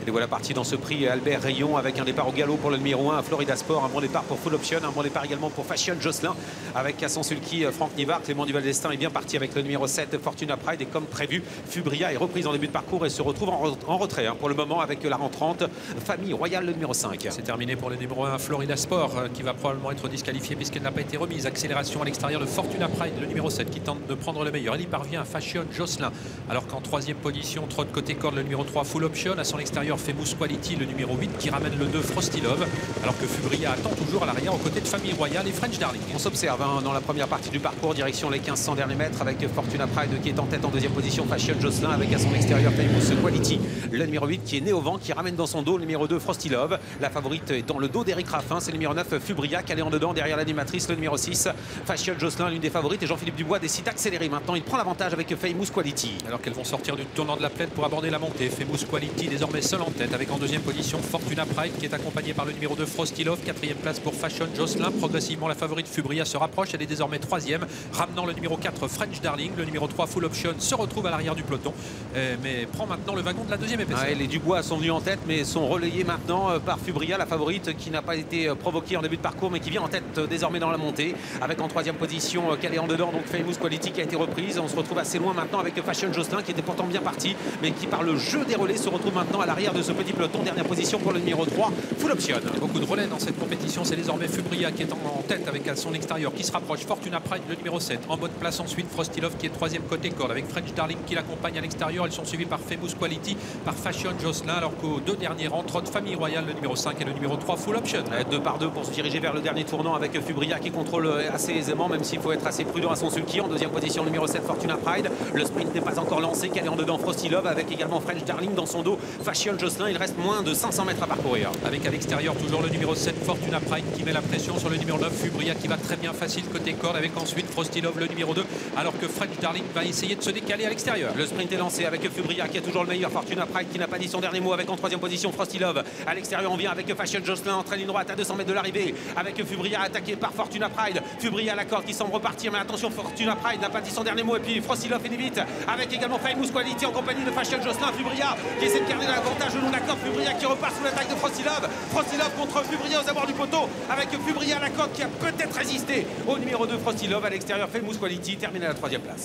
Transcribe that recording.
Et voilà parti dans ce prix Albert Rayon avec un départ au galop pour le numéro 1 Florida Sport, un bon départ pour Full Option, un bon départ également pour Fashion Jocelyn avec à son sulky Franck Nivard. Clément Duval d'Estaing est bien parti avec le numéro 7 Fortuna Pride et comme prévu Fubria est reprise en début de parcours et se retrouve en retrait pour le moment avec la rentrante Famille Royale le numéro 5. C'est terminé pour le numéro 1 Florida Sport qui va probablement être disqualifié puisqu'elle n'a pas été remise. Accélération à l'extérieur de Fortuna Pride, le numéro 7 qui tente de prendre le meilleur. Elle y parvient à Fashion Jocelyn alors qu'en troisième position trotte côté corde le numéro 3 Full Option. À son extérieur Famous Quality le numéro 8 qui ramène le 2 Frosty Love alors que Fubria attend toujours à l'arrière aux côtés de Famille Royale et French Darling. On s'observe dans la première partie du parcours direction les 1500 derniers mètres avec Fortuna Pride qui est en tête en deuxième position Fashion Jocelyn avec à son extérieur Famous Quality le numéro 8 qui est né au vent qui ramène dans son dos le numéro 2 Frosty Love. La favorite est dans le dos d'Eric Raffin, c'est le numéro 9 Fubria qui est en dedans derrière l'animatrice le numéro 6 Fashion Jocelyn, l'une des favorites, et Jean-Philippe Dubois décide d'accélérer maintenant. Il prend l'avantage avec Famous Quality. Alors qu'elles vont sortir du tournant de la plaine pour aborder la montée. Famous Quality désormais seul en tête avec en deuxième position Fortuna Pride qui est accompagnée par le numéro 2 Frosty Love. Quatrième place pour Fashion Jocelyn. Progressivement la favorite Fubria se rapproche, elle est désormais troisième, ramenant le numéro 4 French Darling. Le numéro 3 Full Option se retrouve à l'arrière du peloton mais prend maintenant le wagon de la deuxième épaisseur. Les Dubois sont venus en tête mais sont relayés maintenant par Fubria, la favorite qui n'a pas été provoquée en début de parcours mais qui vient en tête désormais dans la montée avec en troisième position calé en dedans donc Famous Quality qui a été reprise. On se retrouve assez loin maintenant avec Fashion Jocelyn qui était pourtant bien parti mais qui par le jeu des relais se retrouve maintenant à l'arrière de ce petit peloton. Dernière position pour le numéro 3 Full Option. Et beaucoup de relais dans cette compétition, c'est désormais Fubria qui est en tête avec à son extérieur qui se rapproche. Fortuna Pride le numéro 7 en bonne place ensuite Frosty Love qui est troisième côté corde avec French Darling qui l'accompagne à l'extérieur. Ils sont suivis par Famous Quality, par Fashion Jocelyn alors qu'aux deux derniers rangs trottent Famille Royale le numéro 5 et le numéro 3 Full Option. 2 par 2 pour se diriger vers le dernier tournant avec Fubria qui contrôle assez aisément même s'il faut être assez prudent à son sulky. En deuxième position le numéro 7 Fortuna Pride. Le sprint n'est pas encore lancé, calé en dedans Frosty Love avec également French Darling dans son dos Fashion Jocelyn. Il reste moins de 500 mètres à parcourir. Avec à l'extérieur toujours le numéro 7 Fortuna Pride qui met la pression sur le numéro 9 Fubria qui va très bien facile côté corde avec ensuite Frosty Love le numéro 2 alors que French Darling va essayer de se décaler à l'extérieur. Le sprint est lancé avec Fubria qui est toujours le meilleur. Fortuna Pride qui n'a pas dit son dernier mot avec en troisième position Frosty Love. À l'extérieur on vient avec Fashion Jocelyn en train ligne droite à 200 mètres de l'arrivée avec Fubria attaqué par Fortuna Pride. Fubria à la corde qui semble repartir mais attention Fortuna Pride n'a pas dit son dernier mot et puis Frosty Love finit vite avec également Famous Quality en compagnie de Fashion Jocelyn. Fubria qui essaie de garder l'avantage le long de la corde. Fubria qui repart sous l'attaque de Frosty Love. Frosty Love contre Fubria aux abords du poteau avec Fubria à la corde qui a peut-être résisté au numéro 2 Frosty Love. À l'extérieur Famous Quality termine à la troisième place.